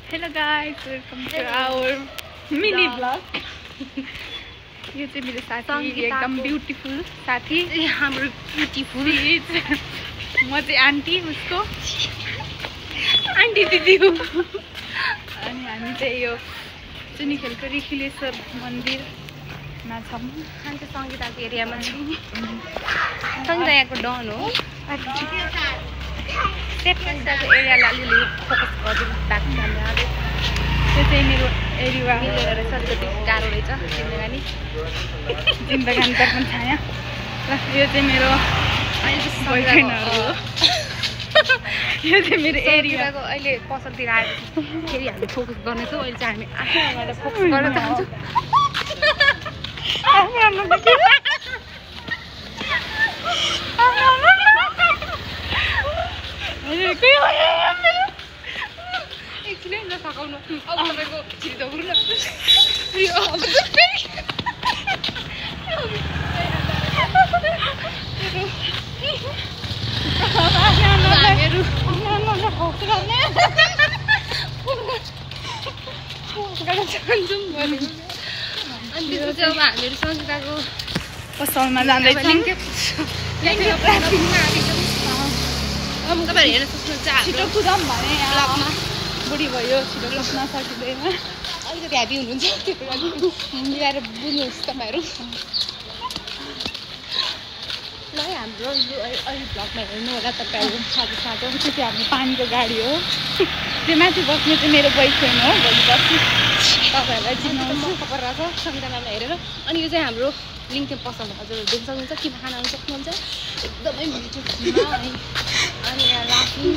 Hello guys, welcome to our mini vlog. यो चाहिँ मेरो साथी एकदम ब्युटीफुल साथी हाम्रो ब्युटीफुल म चाहिँ आन्टी उसको आन्टी दिदी हो अनि हामी चाहिँ यो चुनिखेलको रिखिलेश्वर मन्दिरमा छौँ अन्त सङ्गीताको एरियामा छौँ सङ्गीता यहाँको डन हो सङ्गीताको एरियालाई अलिअलि फोकस गरिदिनु भएको छ हामीले त्यो चाहिँ मेरो एरिया मिलेर रहेछ अलिकति गाह्रो रहेछ जिन्दगानी दर्पण छाया र यो चाहिँ मेरो बोयफ्रेन्डहरू हो यो चाहिँ मेरो एरियाको अहिले पसलतिर आएपछि फेरि हामी फोकस गर्नेछौँ अहिले चाहिँ हामी आफै अगाडि फोकस गर्न चाहन्छौँ एकछिन नसकाउनु अब तपाईँको छिटो गुरु न अनि त्यसपछि अब हामीहरू सङ्गीताको पसलमा जाँदैछौँ तपाईँहरू हेर्न सक्नुहुन्छ छिटो कुदाम भने बुढी भयो छिटो कुद्न सकिँदैन अलिकति ह्याप्पी हुनुहुन्छ त्यो कुरा मिलाएर बुझ्नुहोस् तपाईँहरू ल हाम्रो अहिले भ्लगमा हेर्नु होला तपाईँहरू साथी साथी त्यो चाहिँ हाम्रो पानीको गाडी हो त्यो माथि बस्ने चाहिँ मेरो बोयफ्रेन्ड हो भोलि पर्सि तपाईँहरूलाई चिनाउनु खबर रहेछ सङ्गीता म्यामलाई हेरेर अनि यो चाहिँ हाम्रो लिङ्कटेन पसल हजुरहरू देख्न सक्नुहुन्छ किन खान आउनु सक्नुहुन्छ एकदमै मिठो अनि यहाँ लाफिङ